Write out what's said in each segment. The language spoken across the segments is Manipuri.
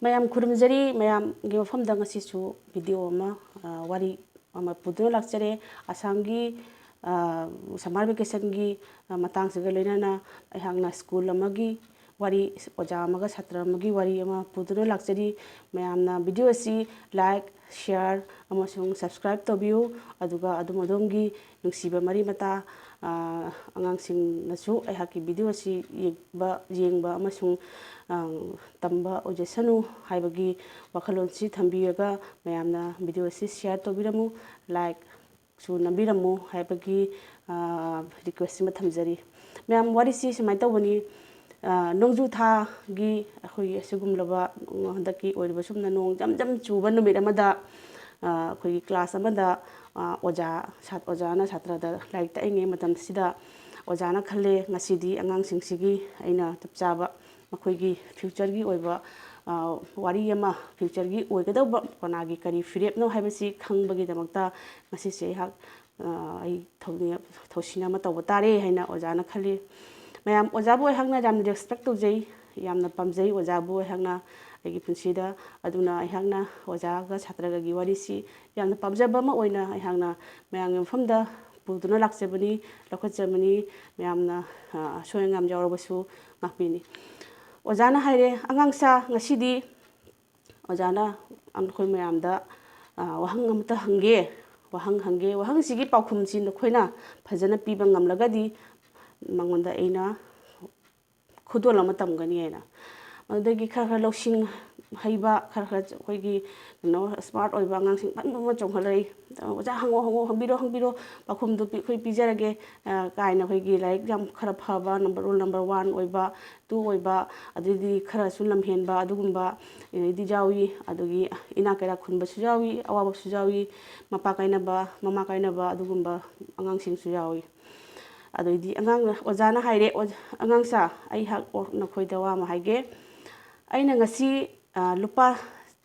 ꯃꯌꯥꯝ ꯈꯨꯔꯨꯝꯖꯔꯤ ꯃꯌꯥꯝꯒꯤ ꯃꯐꯝꯗ ꯉꯁꯤꯁꯨ ꯚꯤꯗꯤꯑꯣ ꯑꯃ ꯋꯥꯔꯤ ꯑꯃ ꯄꯨꯗꯨꯅ ꯂꯥꯛꯆꯔꯦ ꯑꯁꯥꯝꯒꯤ ꯁꯝꯃꯔ ꯚꯦꯀꯦꯁꯟꯒꯤ ꯃꯇꯥꯡꯁꯤꯒ ꯂꯣꯏꯅꯅ ꯑꯩꯍꯥꯛꯅ ꯁ꯭ꯀꯨꯜ ꯑꯃꯒꯤ ꯋꯥꯔꯤ ꯑꯣꯖꯥ ꯑꯃꯒ ꯁꯥꯇ꯭ꯔ ꯑꯃꯒꯤ ꯋꯥꯔꯤ ꯑꯃ ꯄꯨꯗꯨꯅ ꯂꯥꯛꯆꯔꯤ ꯃꯌꯥꯝꯅ ꯚꯤꯗꯤꯑꯣ ꯑꯁꯤ ꯂꯥꯏꯛ ꯁꯤꯌꯥꯔ ꯑꯃꯁꯨꯡ ꯁꯕꯁꯀ꯭ꯔꯥꯏꯕ ꯇꯧꯕꯤꯌꯨ ꯑꯗꯨꯒ ꯑꯗꯣꯝꯒꯤ ꯅꯨꯡꯁꯤꯕ ꯃꯔꯤ ꯃꯇꯥ ꯑꯉꯥꯡꯁꯤꯡꯅꯁꯨ ꯑꯩꯍꯥꯛꯀꯤ ꯚꯤꯗꯤꯑꯣ ꯑꯁꯤ ꯌꯦꯡꯕ ꯑꯃꯁꯨꯡ ꯇꯝꯕ ꯑꯣꯏꯖꯁꯅꯨ ꯍꯥꯏꯕꯒꯤ ꯋꯥꯈꯜꯂꯣꯟꯁꯤ ꯊꯝꯕꯤꯔꯒ ꯃꯌꯥꯝꯅ ꯚꯤꯗꯤꯑꯣ ꯑꯁꯤ ꯁꯤꯌꯥꯔ ꯇꯧꯕꯤꯔꯝꯃꯨ ꯂꯥꯏꯛꯁꯨ ꯅꯝꯕꯤꯔꯝꯃꯨ ꯍꯥꯏꯕꯒꯤ ꯔꯤꯀ꯭ꯋꯦꯁ ꯑꯃ ꯊꯝꯖꯔꯤ ꯃꯌꯥꯝ ꯋꯥꯔꯤꯁꯤ ꯁꯨꯃꯥꯏꯅ ꯇꯧꯕꯅꯤ ꯅꯣꯡꯖꯨ ꯊꯥꯒꯤ ꯑꯩꯈꯣꯏꯒꯤ ꯑꯁꯤꯒꯨꯝꯂꯕ ꯍꯟꯗꯛꯀꯤ ꯑꯣꯏꯔꯤꯕ ꯁꯨꯝꯅ ꯅꯣꯡ ꯖꯝ ꯖꯝ ꯆꯨꯕ ꯅꯨꯃꯤꯠ ꯑꯃꯗ ꯑꯩꯈꯣꯏꯒꯤ ꯀ꯭ꯂꯥꯁ ꯑꯃꯗ ꯑꯣꯖꯥꯅ ꯁꯥꯇ꯭ꯔꯗ ꯂꯥꯏꯔꯤꯛ ꯇꯥꯛꯏꯉꯩ ꯃꯇꯝꯁꯤꯗ ꯑꯣꯖꯥꯅ ꯈꯜꯂꯦ ꯉꯁꯤꯗꯤ ꯑꯉꯥꯡꯁꯤꯡꯁꯤꯒꯤ ꯑꯩꯅ ꯆꯞ ꯆꯥꯕ ꯃꯈꯣꯏꯒꯤ ꯐ꯭ꯌꯨꯆꯔꯒꯤ ꯑꯣꯏꯕ ꯋꯥꯔꯤ ꯑꯃ ꯐ꯭ꯌꯨꯆꯔꯒꯤ ꯑꯣꯏꯒꯗꯧꯕ ꯀꯅꯥꯒꯤ ꯀꯔꯤ ꯐꯤꯔꯦꯞꯅꯣ ꯍꯥꯏꯕꯁꯤ ꯈꯪꯕꯒꯤꯗꯃꯛꯇ ꯉꯁꯤꯁꯦ ꯑꯩꯍꯥꯛ ꯑꯩ ꯊꯧꯁꯤꯟ ꯑꯃ ꯇꯧꯕ ꯇꯥꯔꯦ ꯍꯥꯏꯅ ꯑꯣꯖꯥꯅ ꯈꯜꯂꯤ ꯃꯌꯥꯝ ꯑꯣꯖꯥꯕꯨ ꯑꯩꯍꯥꯛꯅ ꯌꯥꯝꯅ ꯔꯦꯁꯄꯦꯛ ꯇꯧꯖꯩ ꯌꯥꯝꯅ ꯄꯥꯝꯖꯩ ꯑꯣꯖꯥꯕꯨ ꯑꯩꯍꯥꯛꯅ ꯑꯩꯒꯤ ꯄꯨꯟꯁꯤꯗ ꯑꯗꯨꯅ ꯑꯩꯍꯥꯛꯅ ꯑꯣꯖꯥꯒ ꯁꯥꯇ꯭ꯔꯒꯒꯤ ꯋꯥꯔꯤꯁꯤ ꯌꯥꯝꯅ ꯄꯥꯝꯖꯕ ꯑꯃ ꯑꯣꯏꯅ ꯑꯩꯍꯥꯛꯅ ꯃꯌꯥꯝꯒꯤ ꯃꯐꯝꯗ ꯄꯨꯗꯨꯅ ꯂꯥꯛꯆꯕꯅꯤ ꯂꯧꯈꯠꯆꯕꯅꯤ ꯃꯌꯥꯝꯅ ꯑꯁꯣꯏ ꯑꯉꯥꯝ ꯌꯥꯎꯔꯕꯁꯨ ꯉꯥꯛꯄꯤꯅꯤ ꯑꯣꯖꯥꯅ ꯍꯥꯏꯔꯦ ꯑꯉꯥꯡꯁꯥ ꯉꯁꯤꯗꯤ ꯑꯣꯖꯥꯅ ꯑꯩꯈꯣꯏ ꯃꯌꯥꯝꯗ ꯋꯥꯍꯪ ꯑꯃꯇ ꯍꯪꯒꯦ ꯋꯥꯍꯪꯁꯤꯒꯤ ꯄꯥꯎꯈꯨꯝꯁꯤ ꯅꯈꯣꯏꯅ ꯐꯖꯅ ꯄꯤꯕ ꯉꯝꯂꯒꯗꯤ ꯃꯉꯣꯟꯗ ꯑꯩꯅ ꯈꯨꯗꯣꯜ ꯑꯃ ꯇꯝꯒꯅꯤ ꯍꯥꯏꯅ ꯑꯗꯨꯗꯒꯤ ꯈꯔ ꯂꯧꯁꯤꯡ ꯍꯩꯕ ꯈꯔ ꯑꯩꯈꯣꯏꯒꯤ ꯁ꯭ꯃꯥꯔꯠ ꯑꯣꯏꯕ ꯑꯉꯥꯡꯁꯤꯡ ꯐꯖꯅ ꯆꯣꯡꯈꯠꯂꯛꯏ ꯑꯣꯖꯥ ꯍꯪꯕꯤꯔꯣ ꯄꯥꯎꯈꯨꯝꯗꯨ ꯑꯩꯈꯣꯏ ꯄꯤꯖꯔꯒꯦ ꯀꯥꯏꯅ ꯑꯩꯈꯣꯏꯒꯤ ꯂꯥꯏꯔꯤꯛ ꯌꯥꯝꯈꯔ ꯐꯕ ꯔꯣꯜ ꯅꯝꯕꯔ 1 ꯑꯣꯏꯕ 2 ꯑꯣꯏꯕ ꯑꯗꯩꯗꯤ ꯈꯔꯁꯨ ꯂꯝꯍꯦꯟꯕ ꯑꯗꯨꯒꯨꯝꯕ ꯏꯗꯤ ꯌꯥꯎꯏ ꯑꯗꯨꯒꯤ ꯏꯅꯥꯛ ꯀꯩꯔꯥꯛ ꯈꯨꯟꯕꯁꯨ ꯌꯥꯎꯏ ꯑꯋꯥꯕꯁꯨ ꯌꯥꯎꯏ ꯃꯄꯥ ꯀꯥꯏꯅꯕ ꯃꯃꯥ ꯀꯥꯏꯅꯕ ꯑꯗꯨꯒꯨꯝꯕ ꯑꯉꯥꯡꯁꯤꯡꯁꯨ ꯌꯥꯎꯏ ꯑꯗꯩꯗꯤ ꯑꯣꯖꯥꯅ ꯍꯥꯏꯔꯦ ꯑꯉꯥꯡꯁꯥ ꯑꯩꯍꯥꯛ ꯅꯈꯣꯏꯗ ꯋꯥ ꯑꯃ ꯍꯥꯏꯒꯦ ꯑꯩꯅ ꯉꯁꯤ ꯂꯨꯄꯥ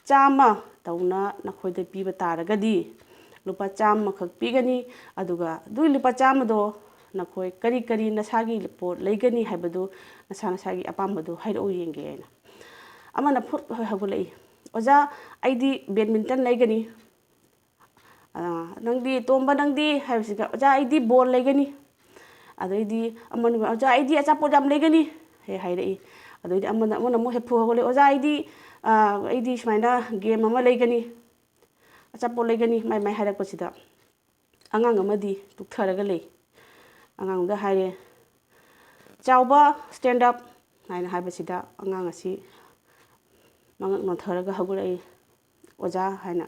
100 ꯇꯧꯅ ꯅꯈꯣꯏꯗ ꯄꯤꯕ ꯇꯥꯔꯒꯗꯤ ꯂꯨꯄꯥ 100 ꯈꯛ ꯄꯤꯒꯅꯤ ꯑꯗꯨꯒ ꯑꯗꯨꯒꯤ ꯂꯨꯄꯥ 100ꯗꯣ ꯅꯈꯣꯏ ꯀꯔꯤ ꯅꯁꯥꯒꯤ ꯄꯣꯠ ꯂꯩꯒꯅꯤ ꯍꯥꯏꯕꯗꯨ ꯅꯁꯥꯒꯤ ꯑꯄꯥꯝꯕꯗꯨ ꯍꯥꯏꯔꯛꯎ ꯌꯦꯡꯒꯦ ꯍꯥꯏꯅ ꯑꯃꯅ ꯐꯨꯠ ꯍꯧꯒꯠꯂꯛꯏ ꯑꯣꯖꯥ ꯑꯩꯗꯤ ꯕꯦꯗꯃꯤꯟꯇꯟ ꯂꯩꯒꯅꯤ ꯇꯣꯝꯕ ꯅꯪꯗꯤ ꯍꯥꯏꯕꯁꯤꯗ ꯑꯣꯖꯥ ꯑꯩꯗꯤ ꯕꯣꯜ ꯂꯩꯒꯅꯤ ꯑꯗꯩꯗꯤ ꯑꯃꯅ ꯑꯣꯖꯥ ꯑꯩꯗꯤ ꯑꯆꯥꯄꯣꯠ ꯌꯥꯝ ꯂꯩꯒꯅꯤ ꯍꯥꯏꯔꯛꯏ ꯑꯗꯩꯗꯤ ꯑꯃꯅ ꯑꯃꯨꯛ ꯍꯦꯛ ꯍꯧꯒꯠꯂꯛꯏ ꯑꯣꯖꯥ ꯑꯩꯗꯤ ꯁꯨꯃꯥꯏꯅ ꯒꯦꯝ ꯑꯃ ꯂꯩꯒꯅꯤ ꯑꯆꯥꯄꯣꯠ ꯂꯩꯒꯅꯤ ꯃꯥꯏ ꯍꯥꯏꯔꯛꯄꯁꯤꯗ ꯑꯉꯥꯡ ꯑꯃꯗꯤ ꯇꯨꯛꯊꯔꯒ ꯂꯩ ꯑꯉꯥꯡꯗ ꯍꯥꯏꯔꯦ ꯆꯥꯎꯕ ꯁ꯭ꯇꯦꯟꯗ ꯑꯞ ꯍꯥꯏꯅ ꯍꯥꯏꯕꯁꯤꯗ ꯑꯉꯥꯡ ꯑꯁꯤ ꯃꯉꯛ ꯅꯣꯟꯊꯔꯒ ꯍꯧꯒꯠꯂꯛꯏ ꯑꯣꯖꯥ ꯍꯥꯏꯅ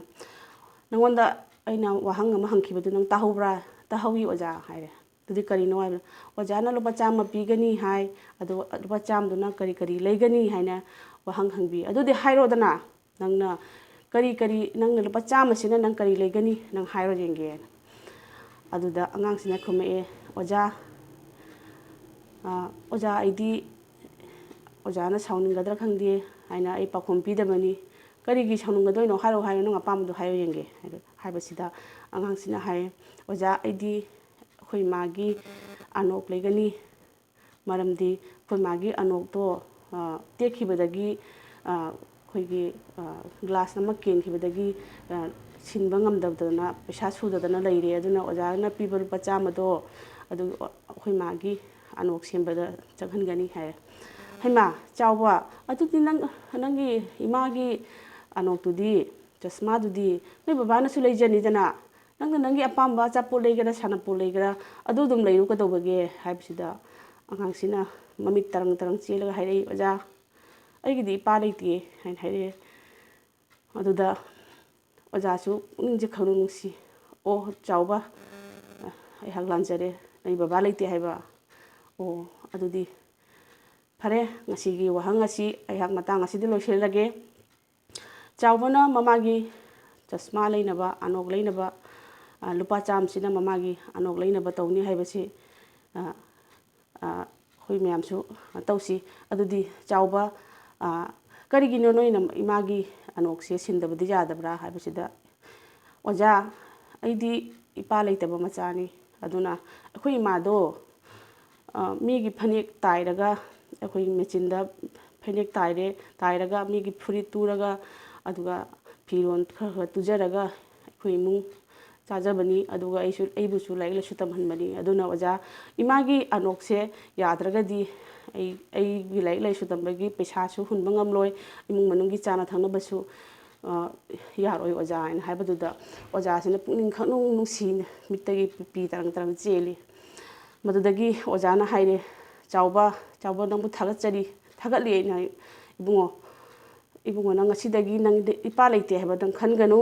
ꯅꯉꯣꯟꯗ ꯑꯩꯅ ꯋꯥꯍꯪ ꯑꯃ ꯍꯪꯈꯤꯕꯗꯨ ꯅꯪ ꯇꯥꯍꯧꯕ꯭ꯔꯥ ꯇꯥꯍꯧꯏ ꯑꯣꯖꯥ ꯍꯥꯏꯔꯦ ꯑꯗꯨꯗꯤ ꯀꯔꯤꯅꯣ ꯍꯥꯏꯕ ꯑꯣꯖꯥꯅ ꯂꯨꯄꯥ 100 ꯄꯤꯒꯅꯤ ꯍꯥꯏ ꯑꯗꯣ ꯂꯨꯄꯥ 100ꯗꯨꯅ ꯀꯔꯤ ꯂꯩꯒꯅꯤ ꯍꯥꯏꯅ ꯋꯥꯍꯪ ꯍꯪꯕꯤ ꯑꯗꯨꯗꯤ ꯍꯥꯏꯔꯣꯗꯅ ꯅꯪꯅ ꯅꯪꯅ ꯂꯨꯄꯥ 100ꯁꯤꯅ ꯅꯪ ꯀꯔꯤ ꯂꯩꯒꯅꯤ ꯅꯪ ꯍꯥꯏꯔꯣ ꯌꯦꯡꯒꯦ ꯑꯗꯨꯗ ꯑꯉꯥꯡꯁꯤꯅ ꯈꯨꯝꯃꯛꯑꯦ ꯑꯣꯖꯥ ꯑꯩꯗꯤ ꯑꯣꯖꯥꯅ ꯁꯥꯎꯅꯤꯡꯒꯗ꯭ꯔꯥ ꯈꯪꯗꯦ ꯍꯥꯏꯅ ꯑꯩ ꯄꯥꯎꯈꯨꯝ ꯄꯤꯗꯕꯅꯤ ꯀꯔꯤꯒꯤ ꯁꯥꯎꯅꯤꯡꯒꯗꯣꯏꯅꯣ ꯍꯥꯏꯌꯣ ꯅꯪ ꯑꯄꯥꯝꯕꯗꯣ ꯍꯥꯏꯌꯣ ꯌꯦꯡꯒꯦ ꯍꯥꯏꯕꯁꯤꯗ ꯑꯉꯥꯡꯁꯤꯅ ꯍꯥꯏꯌꯦ ꯑꯣꯖꯥ ꯑꯩꯗꯤ ꯑꯩꯈꯣꯏ ꯃꯥꯒꯤ ꯑꯅꯣꯛ ꯂꯩꯒꯅꯤ ꯃꯔꯝꯗꯤ ꯑꯩꯈꯣꯏ ꯃꯥꯒꯤ ꯑꯅꯣꯛꯇꯣ ꯇꯦꯛꯈꯤꯕꯗꯒꯤ ꯑꯩꯈꯣꯏꯒꯤ ꯒ꯭ꯂꯥꯁ ꯑꯃ ꯀꯦꯟꯈꯤꯕꯗꯒꯤ ꯁꯤꯟꯕ ꯉꯝꯗꯗꯅ ꯄꯩꯁꯥ ꯁꯨꯗꯗꯅ ꯂꯩꯔꯦ ꯑꯗꯨꯅ ꯑꯣꯖꯥꯅ ꯄꯤꯕ ꯂꯨꯄꯥ 100ꯗꯣ ꯑꯗꯨ ꯑꯩꯈꯣꯏ ꯃꯥꯒꯤ ꯑꯅꯣꯛ ꯁꯦꯝꯕꯗ ꯆꯪꯍꯟꯒꯅꯤ ꯍꯥꯏꯔꯦ ꯍꯩꯃꯥ ꯆꯥꯎꯕ ꯑꯗꯨꯗꯤ ꯅꯪꯒꯤ ꯏꯃꯥꯒꯤ ꯑꯅꯣꯛꯇꯨꯗꯤ ꯆꯁꯃꯥꯗꯨꯗꯤ ꯅꯣꯏ ꯕꯕꯥꯅꯁꯨ ꯂꯩꯖꯅꯤꯗꯅ ꯅꯪꯒꯤ ꯑꯄꯥꯝꯕ ꯑꯆꯥꯄꯣꯠ ꯂꯩꯒꯦꯔꯥ ꯁꯥꯟꯅꯄꯣꯠ ꯂꯩꯒꯦꯔꯥ ꯑꯗꯨ ꯑꯗꯨꯝ ꯂꯩꯌꯨ ꯀꯩꯗꯧꯕꯒꯦ ꯍꯥꯏꯕꯁꯤꯗ ꯑꯉꯥꯡꯁꯤꯅ ꯃꯃꯤꯠ ꯇꯔꯪ ꯆꯦꯜꯂꯒ ꯍꯥꯏꯔꯛꯏ ꯑꯣꯖꯥ ꯑꯩꯒꯤꯗꯤ ꯏꯄꯥ ꯂꯩꯇꯦ ꯍꯥꯏꯅ ꯍꯥꯏꯔꯛꯑꯦ ꯑꯗꯨꯗ ꯑꯣꯖꯥꯁꯨ ꯄꯨꯛꯅꯤꯡꯁꯦ ꯈꯪꯅꯨꯡ ꯅꯨꯡꯁꯤ ꯑꯣ ꯆꯥꯎꯕ ꯑꯩꯍꯥꯛ ꯂꯥꯟꯖꯔꯦ ꯅꯪ ꯕꯕꯥ ꯂꯩꯇꯦ ꯍꯥꯏꯕ ꯑꯣ ꯑꯗꯨꯗꯤ ꯐꯔꯦ ꯉꯁꯤꯒꯤ ꯋꯥꯍꯪ ꯑꯁꯤ ꯑꯩꯍꯥꯛ ꯃꯇꯥꯡ ꯑꯁꯤꯗ ꯂꯣꯏꯁꯤꯜꯂꯒꯦ ꯆꯥꯎꯕꯅ ꯃꯃꯥꯒꯤ ꯆꯁꯃꯥ ꯂꯩꯅꯕ ꯑꯅꯣꯛ ꯂꯩꯅꯕ ꯂꯨꯄꯥ 100ꯁꯤꯅ ꯃꯃꯥꯒꯤ ꯑꯅꯣꯛ ꯂꯩꯅꯕ ꯇꯧꯅꯤ ꯍꯥꯏꯕꯁꯤ ꯑꯩꯈꯣꯏ ꯃꯌꯥꯝꯁꯨ ꯇꯧꯁꯤ ꯑꯗꯨꯗꯤ ꯆꯥꯎꯕ ꯀꯔꯤꯒꯤꯅꯣ ꯅꯣꯏꯅ ꯏꯃꯥꯒꯤ ꯑꯅꯣꯛꯁꯦ ꯁꯤꯟꯗꯕꯗꯤ ꯌꯥꯗꯕ꯭ꯔꯥ ꯍꯥꯏꯕꯁꯤꯗ ꯑꯣꯖꯥ ꯑꯩꯗꯤ ꯏꯄꯥ ꯂꯩꯇꯕ ꯃꯆꯥꯅꯤ ꯑꯗꯨꯅ ꯑꯩꯈꯣꯏ ꯏꯃꯥꯗꯣ ꯃꯤꯒꯤ ꯐꯅꯦꯛ ꯇꯥꯏꯔꯒ ꯑꯩꯈꯣꯏ ꯃꯦꯆꯤꯟꯗ ꯐꯅꯦꯛ ꯇꯥꯏꯔꯒ ꯃꯤꯒꯤ ꯐꯨꯔꯤꯠ ꯇꯨꯔꯒ ꯑꯗꯨꯒ ꯐꯤꯔꯣꯟ ꯈꯔ ꯇꯨꯖꯔꯒ ꯑꯩꯈꯣꯏ ꯏꯃꯨꯡ ꯆꯥꯖꯕꯅꯤ ꯑꯗꯨꯒ ꯑꯩꯕꯨꯁꯨ ꯂꯥꯏꯔꯤꯛ ꯂꯥꯏꯁꯨ ꯇꯝꯍꯟꯕꯅꯤ ꯑꯗꯨꯅ ꯑꯣꯖꯥ ꯏꯃꯥꯒꯤ ꯑꯅꯣꯛꯁꯦ ꯌꯥꯗ꯭ꯔꯒꯗꯤ ꯑꯩꯒꯤ ꯂꯥꯏꯔꯤꯛ ꯂꯥꯏꯁꯨ ꯇꯝꯕꯒꯤ ꯄꯩꯁꯥꯁꯨ ꯍꯨꯟꯕ ꯉꯝꯂꯣꯏ ꯏꯃꯨꯡ ꯃꯅꯨꯡꯒꯤ ꯆꯥꯅ ꯊꯛꯅꯕꯁꯨ ꯌꯥꯔꯣꯏ ꯑꯣꯖꯥ ꯍꯥꯏꯅ ꯍꯥꯏꯕꯗꯨꯗ ꯑꯣꯖꯥꯁꯤꯅ ꯄꯨꯛꯅꯤꯡ ꯈꯪꯅꯨꯡ ꯅꯨꯡꯁꯤꯅ ꯃꯤꯠꯇꯒꯤ ꯄꯤ ꯇꯔꯪ ꯇꯔꯪ ꯆꯦꯜꯂꯤ ꯃꯗꯨꯗꯒꯤ ꯑꯣꯖꯥꯅ ꯍꯥꯏꯔꯦ ꯆꯥꯎꯕ ꯅꯪꯕꯨ ꯊꯥꯒꯠꯆꯔꯤ ꯊꯥꯒꯠꯂꯤ ꯑꯩꯅ ꯏꯕꯨꯡꯉꯣ ꯅꯪ ꯉꯁꯤꯗꯒꯤ ꯅꯪ ꯏꯄꯥ ꯂꯩꯇꯦ ꯍꯥꯏꯕ ꯅꯪ ꯈꯟꯒꯅꯨ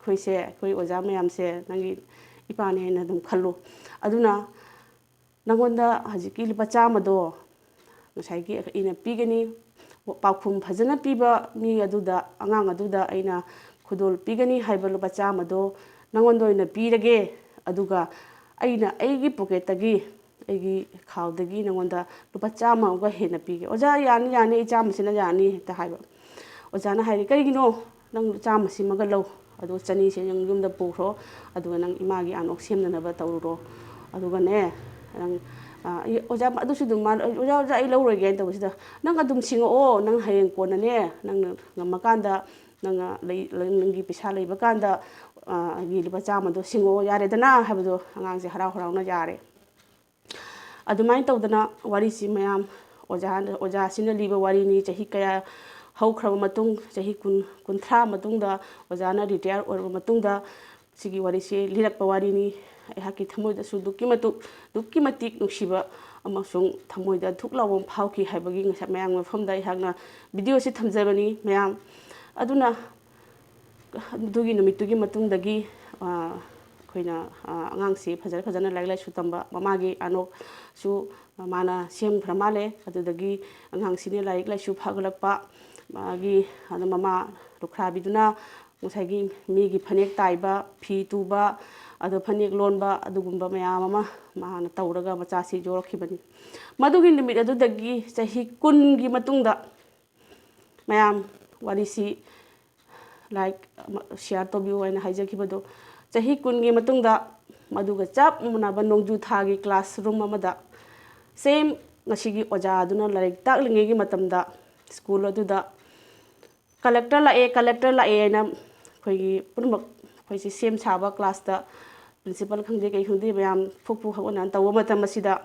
ꯑꯩꯈꯣꯏ ꯑꯣꯖꯥ ꯃꯌꯥꯝꯁꯦ ꯅꯪꯒꯤ ꯏꯄꯥꯅꯦ ꯍꯥꯏꯅ ꯑꯗꯨꯝ ꯈꯜꯂꯨ ꯑꯗꯨꯅ ꯅꯪꯉꯣꯟꯗ ꯍꯧꯖꯤꯛꯀꯤ ꯂꯨꯄꯥ 100ꯗꯣ ꯉꯁꯥꯏꯒꯤ ꯑꯩꯅ ꯄꯤꯒꯅꯤ ꯄꯥꯎꯈꯨꯝ ꯐꯖꯅ ꯄꯤꯕ ꯃꯤ ꯑꯗꯨꯗ ꯑꯉꯥꯡ ꯑꯗꯨꯗ ꯑꯩꯅ ꯈꯨꯗꯣꯜ ꯄꯤꯒꯅꯤ ꯍꯥꯏꯕ ꯂꯨꯄꯥ 100ꯗꯣ ꯅꯪꯉꯣꯟꯗ ꯑꯣꯏꯅ ꯄꯤꯔꯒꯦ ꯑꯗꯨꯒ ꯑꯩꯅ ꯑꯩꯒꯤ ꯄꯣꯀꯦꯠꯇꯒꯤ ꯑꯩꯒꯤ ꯈꯥꯎꯗꯒꯤ ꯅꯪꯉꯣꯟꯗ ꯂꯨꯄꯥ 100 ꯑꯃꯒ ꯍꯦꯟꯅ ꯄꯤꯒꯦ ꯑꯣꯖꯥ ꯌꯥꯅꯤ ꯑꯩ 100ꯁꯤꯅ ꯌꯥꯅꯤ ꯍꯦꯛꯇ ꯍꯥꯏꯕ ꯑꯣꯖꯥꯅ ꯍꯥꯏꯔꯦ ꯀꯔꯤꯒꯤꯅꯣ ꯅꯪ 100ꯁꯤꯃꯒ ꯂꯧ ꯑꯗꯨꯒ 200ꯁꯦ ꯅꯪ ꯌꯨꯝꯗ ꯄꯨꯈ꯭ꯔꯣ ꯑꯗꯨꯒ ꯅꯪ ꯏꯃꯥꯒꯤ ꯑꯅꯣꯛ ꯁꯦꯝꯅꯅꯕ ꯇꯧꯔꯨꯔꯣ ꯑꯗꯨꯒꯅꯦ ꯅꯪ ꯑꯣꯖꯥ ꯑꯗꯨꯁꯨ ꯑꯗꯨꯝ ꯑꯣꯖꯥ ꯑꯩ ꯂꯧꯔꯣꯏꯒꯦ ꯍꯥꯏꯅ ꯇꯧꯕꯁꯤꯗ ꯅꯪ ꯑꯗꯨꯝ ꯁꯤꯡꯉꯛꯑꯣ ꯅꯪ ꯍꯌꯦꯡ ꯀꯣꯟꯅꯅꯦ ꯅꯪꯅ ꯉꯝꯃꯀꯥꯟꯗ ꯅꯪꯅ ꯅꯪꯒꯤ ꯄꯩꯁꯥ ꯂꯩꯕ ꯀꯥꯟꯗ ꯑꯩꯒꯤ ꯂꯨꯄꯥ 100ꯗꯣ ꯁꯤꯡꯉꯛꯑꯣ ꯌꯥꯔꯦꯗꯅ ꯍꯥꯏꯕꯗꯣ ꯑꯉꯥꯡꯁꯦ ꯍꯔꯥꯎ ꯍꯔꯥꯎꯅ ꯌꯥꯔꯦ ꯑꯗꯨꯃꯥꯏꯅ ꯇꯧꯗꯅ ꯋꯥꯔꯤꯁꯤ ꯃꯌꯥꯝ ꯑꯣꯖꯥꯁꯤꯅ ꯂꯤꯕ ꯋꯥꯔꯤꯅꯤ ꯆꯍꯤ ꯀꯌꯥ ꯍꯧꯈ꯭ꯔꯕ ꯃꯇꯨꯡ ꯆꯍꯤ 30 ꯃꯇꯨꯡꯗ ꯑꯣꯖꯥꯅ ꯔꯤꯇꯥꯌꯔ ꯑꯣꯏꯔꯕ ꯃꯇꯨꯡꯗ ꯁꯤꯒꯤ ꯋꯥꯔꯤꯁꯤ ꯂꯤꯔꯛꯄ ꯋꯥꯔꯤꯅꯤ ꯑꯩꯍꯥꯛꯀꯤ ꯊꯃꯣꯏꯗꯁꯨ ꯑꯗꯨꯛꯀꯤ ꯃꯇꯤꯛ ꯅꯨꯡꯁꯤꯕ ꯑꯃꯁꯨꯡ ꯊꯃꯣꯏꯗ ꯙꯨꯛ ꯂꯥꯎꯕ ꯑꯃ ꯐꯥꯎꯈꯤ ꯍꯥꯏꯕꯒꯤ ꯉꯁꯥꯏ ꯃꯌꯥꯝꯒꯤ ꯃꯐꯝꯗ ꯑꯩꯍꯥꯛꯅ ꯚꯤꯗꯤꯑꯣꯁꯤ ꯊꯝꯖꯕꯅꯤ ꯃꯌꯥꯝ ꯑꯗꯨꯅ ꯑꯗꯨꯒꯤ ꯅꯨꯃꯤꯠꯇꯨꯒꯤ ꯃꯇꯨꯡꯗꯒꯤ ꯑꯩꯈꯣꯏꯅ ꯑꯉꯥꯡꯁꯤ ꯐꯖꯅ ꯂꯥꯏꯔꯤꯛ ꯂꯥꯏꯁꯨ ꯇꯝꯕ ꯃꯃꯥꯒꯤ ꯑꯅꯣꯛꯁꯨ ꯃꯥꯅ ꯁꯦꯝꯈ꯭ꯔ ꯃꯥꯜꯂꯦ ꯑꯗꯨꯗꯒꯤ ꯑꯉꯥꯡꯁꯤꯅ ꯂꯥꯏꯔꯤꯛ ꯂꯥꯏꯁꯨ ꯐꯒꯠꯂꯛꯄ ꯃꯥꯒꯤ ꯃꯃꯥ ꯂꯨꯈ꯭ꯔꯥꯕꯤꯗꯨꯅ ꯉꯁꯥꯏꯒꯤ ꯃꯤꯒꯤ ꯐꯅꯦꯛ ꯇꯥꯏꯕ ꯐꯤ ꯇꯨꯕ ꯑꯗꯣ ꯐꯅꯦꯛ ꯂꯣꯟꯕ ꯑꯗꯨꯒꯨꯝꯕ ꯃꯌꯥꯝ ꯑꯃ ꯃꯥꯅ ꯇꯧꯔꯒ ꯃꯆꯥꯁꯤ ꯌꯣꯛꯂꯛꯈꯤꯕꯅꯤ ꯃꯗꯨꯒꯤ ꯅꯨꯃꯤꯠ ꯑꯗꯨꯗꯒꯤ ꯆꯍꯤ 10ꯒꯤ ꯃꯇꯨꯡꯗ ꯃꯌꯥꯝ ꯋꯥꯔꯤꯁꯤ ꯂꯥꯏꯛ ꯁꯤꯌꯥꯔ ꯇꯧꯕꯤꯌꯨ ꯍꯥꯏꯅ ꯍꯥꯏꯖꯈꯤꯕꯗꯣ ꯆꯍꯤ 10ꯒꯤ ꯃꯇꯨꯡꯗ ꯃꯗꯨꯒ ꯆꯞ ꯃꯥꯟꯅꯕ ꯅꯣꯡꯖꯨ ꯊꯥꯒꯤ ꯀ꯭ꯂꯥꯁꯔꯨꯝ ꯑꯃꯗ ꯁꯦꯝ ꯉꯁꯤꯒꯤ ꯑꯣꯖꯥ ꯑꯗꯨꯅ ꯂꯥꯏꯔꯤꯛ ꯇꯥꯛꯂꯤꯉꯩꯒꯤ ꯃꯇꯝꯗ ꯁ꯭ꯀꯨꯜ ꯑꯗꯨꯗ ꯀꯂꯦꯛꯇꯔ ꯂꯥꯛꯑꯦ ꯍꯥꯏꯅ ꯑꯩꯈꯣꯏꯒꯤ ꯄꯨꯝꯅꯃꯛ ꯑꯩꯈꯣꯏꯁꯤ ꯁꯦꯝ ꯁꯥꯕ ꯀ꯭ꯂꯥꯁꯇ ꯄ꯭ꯔꯤꯟꯁꯤꯄꯥꯜ ꯈꯪꯗꯦ ꯀꯩ ꯈꯪꯗꯦ ꯃꯌꯥꯝ ꯐꯨꯛ ꯍꯧꯒꯠꯅ ꯇꯧꯕ ꯃꯇꯝ ꯑꯁꯤꯗ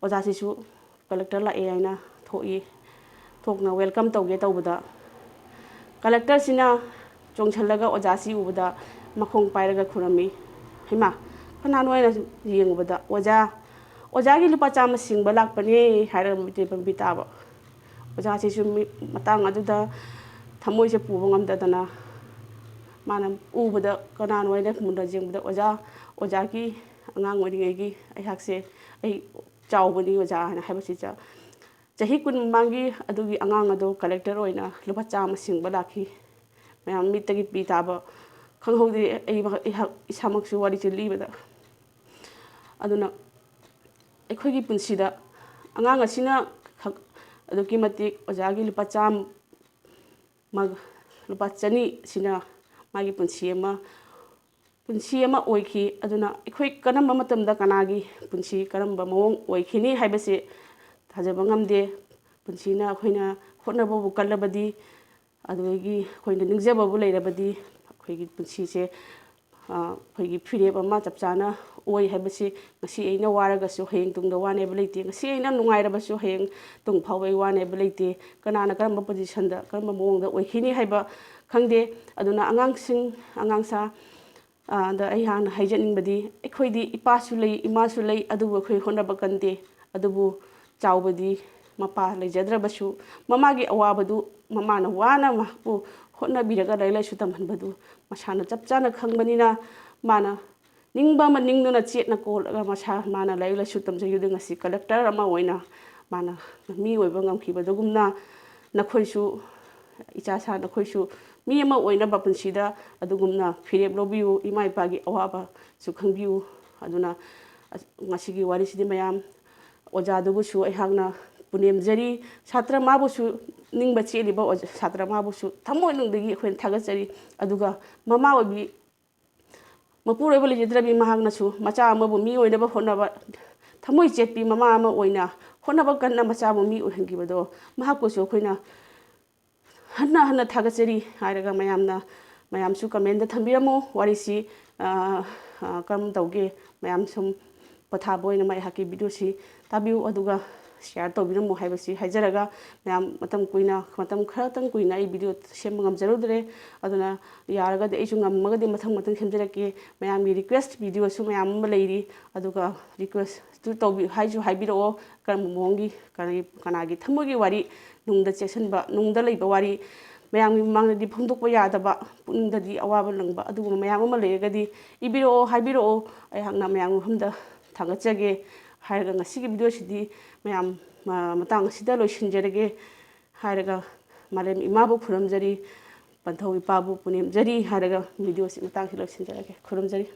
ꯑꯣꯖꯥꯁꯤꯁꯨ ꯀꯂꯦꯛꯇꯔ ꯂꯥꯛꯑꯦ ꯍꯥꯏꯅ ꯊꯣꯛꯅ ꯋꯦꯜꯀꯝ ꯇꯧꯒꯦ ꯇꯧꯕꯗ ꯀꯂꯦꯛꯇꯔꯁꯤꯅ ꯆꯣꯡꯁꯤꯜꯂꯒ ꯑꯣꯖꯥꯁꯤ ꯎꯕꯗ ꯃꯈꯣꯡ ꯄꯥꯏꯔꯒ ꯈꯨꯔꯝꯃꯤ ꯍꯩꯃꯥ ꯀꯅꯥꯅꯣ ꯍꯥꯏꯅ ꯌꯦꯡꯉꯨꯕꯗ ꯑꯣꯖꯥꯒꯤ ꯂꯨꯄꯥ 100 ꯁꯤꯡꯕ ꯂꯥꯛꯄꯅꯦ ꯍꯥꯏꯔꯒ ꯃꯤꯠ ꯇꯥꯕ ꯑꯣꯖꯥꯁꯤꯁꯨ ꯃꯇꯥꯡ ꯑꯗꯨꯗ ꯊꯃꯣꯏꯁꯦ ꯄꯨꯕ ꯉꯝꯗꯗꯅ ꯃꯥꯅ ꯎꯕꯗ ꯀꯅꯥꯅꯣ ꯍꯥꯏꯅ ꯃꯨꯟꯅ ꯌꯦꯡꯕꯗ ꯑꯣꯖꯥꯒꯤ ꯑꯉꯥꯡ ꯑꯣꯏꯔꯤꯉꯩꯒꯤ ꯑꯩꯍꯥꯛꯁꯦ ꯑꯩ ꯆꯥꯎꯕꯅꯤ ꯑꯣꯖꯥ ꯍꯥꯏꯅ ꯍꯥꯏꯕꯁꯤꯗ ꯆꯍꯤ 10 ꯃꯃꯥꯡꯒꯤ ꯑꯗꯨꯒꯤ ꯑꯉꯥꯡ ꯑꯗꯣ ꯀꯂꯦꯛꯇꯔ ꯑꯣꯏꯅ ꯂꯨꯄꯥ 100 ꯁꯤꯡꯕ ꯂꯥꯛꯈꯤ ꯃꯌꯥꯝ ꯃꯤꯠꯇꯒꯤ ꯄꯤ ꯇꯥꯕ ꯈꯪꯍꯧꯗꯦ ꯑꯩꯍꯥꯛ ꯏꯁꯥꯃꯛꯁꯨ ꯋꯥꯔꯤꯁꯦ ꯂꯤꯕꯗ ꯑꯗꯨꯅ ꯑꯩꯈꯣꯏꯒꯤ ꯄꯨꯟꯁꯤꯗ ꯑꯉꯥꯡ ꯑꯁꯤꯅ ꯑꯗꯨꯛꯀꯤ ꯃꯇꯤꯛ ꯑꯣꯖꯥꯒꯤ ꯂꯨꯄꯥ 200 ꯁꯤꯅ ꯃꯥꯒꯤ ꯄꯨꯟꯁꯤ ꯑꯃ ꯑꯣꯏꯈꯤ ꯑꯗꯨꯅ ꯑꯩꯈꯣꯏ ꯀꯔꯝꯕ ꯃꯇꯝꯗ ꯀꯅꯥꯒꯤ ꯄꯨꯟꯁꯤ ꯀꯔꯝꯕ ꯃꯑꯣꯡ ꯑꯣꯏꯈꯤꯅꯤ ꯍꯥꯏꯕꯁꯤ ꯊꯥꯖꯕ ꯉꯝꯗꯦ ꯄꯨꯟꯁꯤꯅ ꯑꯩꯈꯣꯏꯅ ꯍꯣꯠꯅꯕꯕꯨ ꯀꯜꯂꯕꯗꯤ ꯑꯗꯨꯗꯒꯤ ꯑꯩꯈꯣꯏꯅ ꯅꯤꯡꯖꯕꯕꯨ ꯂꯩꯔꯕꯗꯤ ꯑꯩꯈꯣꯏꯒꯤ ꯄꯨꯟꯁꯤꯁꯦ ꯑꯩꯈꯣꯏꯒꯤ ꯐꯤꯔꯦꯞ ꯑꯃ ꯆꯞ ꯆꯥꯅ ꯑꯣꯏ ꯍꯥꯏꯕꯁꯤ ꯉꯁꯤ ꯑꯩꯅ ꯋꯥꯔꯒꯁꯨ ꯍꯌꯦꯡ ꯇꯨꯡꯗ ꯋꯥꯅꯦꯕ ꯂꯩꯇꯦ ꯉꯁꯤ ꯑꯩꯅ ꯅꯨꯡꯉꯥꯏꯔꯕꯁꯨ ꯍꯌꯦꯡ ꯇꯨꯡ ꯐꯥꯎꯕ ꯑꯩ ꯋꯥꯅꯦꯕ ꯂꯩꯇꯦ ꯀꯅꯥꯅ ꯀꯔꯝꯕ ꯄꯣꯖꯤꯁꯟꯗ ꯀꯔꯝꯕ ꯃꯑꯣꯡꯗ ꯑꯣꯏꯈꯤꯅꯤ ꯍꯥꯏꯕ ꯈꯪꯗꯦ ꯑꯗꯨꯅ ꯑꯉꯥꯡꯁꯥ ꯗ ꯑꯩꯍꯥꯛꯅ ꯍꯥꯏꯖꯅꯤꯡꯕꯗꯤ ꯑꯩꯈꯣꯏꯗꯤ ꯏꯄꯥꯁꯨ ꯂꯩ ꯏꯃꯥꯁꯨ ꯂꯩ ꯑꯗꯨꯕꯨ ꯑꯩꯈꯣই ꯍꯣꯠꯅꯕ ꯀꯟꯗꯦ ꯑꯗꯨꯕꯨ ꯆꯥꯎꯕꯗꯤ ꯃꯄꯥ ꯂꯩꯖꯗ꯭ꯔꯕꯁꯨ ꯃꯃꯥꯒꯤ ꯑꯋꯥꯕꯗꯨ ꯃꯃꯥꯅ ꯋꯥꯅ ꯃꯍꯥꯛꯄꯨ ꯍꯣꯠꯅꯕꯤꯔꯒ ꯂꯥꯏꯔꯤꯛ ꯂꯥꯏꯁꯨ ꯇꯝꯍꯟꯕꯗꯨ ꯃꯁꯥꯅ ꯆꯞ ꯆꯥꯅ ꯈꯪꯕꯅꯤꯅ ꯃꯥꯅ ꯅꯤꯡꯕ ꯑꯃ ꯅꯤꯡꯗꯨꯅ ꯆꯦꯠꯅ ꯀꯣꯜꯂꯒ ꯃꯥꯅ ꯂꯥꯏꯔꯤꯛ ꯂꯥꯏꯁꯨ ꯇꯝꯖꯈꯤꯕꯗꯨ ꯉꯁꯤ ꯀꯂꯦꯛꯇꯔ ꯑꯃ ꯑꯣꯏꯅ ꯃꯥꯅ ꯃꯤ ꯑꯣꯏꯕ ꯉꯝꯈꯤꯕꯗꯨꯒꯨꯝꯅ ꯅꯈꯣꯏꯁꯨ ꯏꯆꯥꯁꯥ ꯅꯈꯣꯏꯁꯨ ꯃꯤ ꯑꯃ ꯑꯣꯏꯅꯕ ꯄꯨꯟꯁꯤꯗ ꯑꯗꯨꯒꯨꯝꯅ ꯐꯤꯔꯦꯞ ꯂꯧꯕꯤꯌꯨ ꯏꯃꯥ ꯏꯄꯥꯒꯤ ꯑꯋꯥꯕꯁꯨ ꯈꯪꯕꯤꯌꯨ ꯑꯗꯨꯅ ꯉꯁꯤꯒꯤ ꯋꯥꯔꯤꯁꯤꯗꯤ ꯃꯌꯥꯝ ꯑꯣꯖꯥꯗꯨꯕꯨꯁꯨ ꯑꯩꯍꯥꯛꯅ ꯄꯨꯅꯦꯝꯖꯔꯤ ꯁꯥꯇ꯭ꯔ ꯃꯥꯕꯨꯁꯨ ꯅꯤꯡꯕ ꯆꯦꯜꯂꯤꯕ ꯁꯥꯇ꯭ꯔ ꯃꯥꯕꯨꯁꯨ ꯊꯃꯣꯏꯅꯨꯡꯗꯒꯤ ꯑꯩꯈꯣꯏꯅ ꯊꯥꯒꯠꯆꯔꯤ ꯑꯗꯨꯒ ꯃꯃꯥ ꯑꯣꯏꯕꯤ ꯃꯄꯨꯔꯣꯏꯕ ꯂꯩꯖꯗ꯭ꯔꯕꯤ ꯃꯍꯥꯛꯅꯁꯨ ꯃꯆꯥ ꯑꯃꯕꯨ ꯃꯤ ꯑꯣꯏꯅꯕ ꯍꯣꯠꯅꯕ ꯊꯃꯣꯏ ꯆꯦꯠꯄꯤ ꯃꯃꯥ ꯑꯃ ꯑꯣꯏꯅ ꯍꯣꯠꯅꯕ ꯀꯟꯅ ꯃꯆꯥꯕꯨ ꯃꯤ ꯑꯣꯏꯍꯟꯈꯤꯕꯗꯣ ꯃꯍꯥꯛꯄꯨꯁꯨ ꯑꯩꯈꯣꯏꯅ ꯍꯟꯅ ꯍꯟꯅ ꯊꯥꯒꯠꯆꯔꯤ ꯍꯥꯏꯔꯒ ꯃꯌꯥꯝꯁꯨ ꯀꯃꯦꯟꯗ ꯊꯝꯕꯤꯔꯝꯃꯨ ꯋꯥꯔꯤꯁꯤ ꯀꯔꯝ ꯇꯧꯒꯦ ꯃꯌꯥꯝ ꯁꯨꯝ ꯄꯣꯊꯥꯕ ꯑꯣꯏꯅ ꯑꯩꯍꯥꯛꯀꯤ ꯚꯤꯗꯤꯑꯣꯁꯤ ꯇꯥꯕꯤꯌꯨ ꯑꯗꯨꯒ ꯁꯤꯌꯥꯔ ꯇꯧꯕꯤꯔꯝꯃꯨ ꯍꯥꯏꯕꯁꯤ ꯍꯥꯏꯖꯔꯒ ꯃꯌꯥꯝ ꯃꯇꯝ ꯈꯔꯇꯪ ꯀꯨꯏꯅ ꯑꯩ ꯚꯤꯗꯤꯑꯣ ꯁꯦꯝꯕ ꯉꯝꯖꯔꯨꯗ꯭ꯔꯦ ꯑꯗꯨꯅ ꯌꯥꯔꯒꯗꯤ ꯑꯩꯁꯨ ꯉꯝꯃꯒꯗꯤ ꯃꯊꯪ ꯁꯦꯝꯖꯔꯛꯀꯦ ꯃꯌꯥꯝꯒꯤ ꯔꯤꯀ꯭ꯋꯦꯁ ꯚꯤꯗꯤꯑꯣꯁꯨ ꯃꯌꯥꯝ ꯑꯃ ꯂꯩꯔꯤ ꯑꯗꯨꯒ ꯔꯤꯀ꯭ꯋꯦꯁꯇꯨ ꯍꯥꯏꯕꯤꯔꯛꯑꯣ ꯀꯔꯝꯕ ꯃꯑꯣꯡꯒꯤ ꯀꯅꯥꯒꯤ ꯊꯃꯣꯏꯒꯤ ꯋꯥꯔꯤ ꯅꯨꯡꯗ ꯆꯦꯠꯁꯤꯟꯕ ꯅꯨꯡꯗ ꯂꯩꯕ ꯋꯥꯔꯤ ꯃꯌꯥꯝꯒꯤ ꯃꯃꯥꯡꯗꯗꯤ ꯐꯣꯡꯗꯣꯛꯄ ꯌꯥꯗꯕ ꯄꯨꯛꯅꯤꯡꯗꯗꯤ ꯑꯋꯥꯕ ꯅꯪꯕ ꯑꯗꯨꯒꯨꯝꯕ ꯃꯌꯥꯝ ꯑꯃ ꯂꯩꯔꯒꯗꯤ ꯏꯕꯤꯔꯛꯑꯣ ꯍꯥꯏꯕꯤꯔꯛꯑꯣ ꯑꯩꯍꯥꯛꯅ ꯃꯌꯥꯝꯒꯤ ꯃꯐꯝꯗ ꯊꯥꯡꯒꯠꯆꯒꯦ ꯍꯥꯏꯔꯒ ꯉꯁꯤꯒꯤ ꯚꯤꯗꯤꯑꯣꯁꯤꯗꯤ ꯃꯌꯥꯝ ꯃꯇꯥꯡ ꯑꯁꯤꯗ ꯂꯣꯏꯁꯤꯟꯖꯔꯒꯦ ꯍꯥꯏꯔꯒ ꯃꯥꯂꯦꯝ ꯏꯃꯥꯕꯨ ꯈꯨꯔꯨꯝꯖꯔꯤ ꯄꯟꯊꯧ ꯏꯄꯥꯕꯨ ꯄꯨꯅꯦꯝꯖꯔꯤ ꯍꯥꯏꯔꯒ ꯚꯤꯗꯤꯑꯣꯁꯤ ꯃꯇꯥꯡꯁꯤ ꯂꯣꯏꯁꯤꯟꯖꯔꯒꯦ ꯈꯨꯔꯨꯝꯖꯔꯤ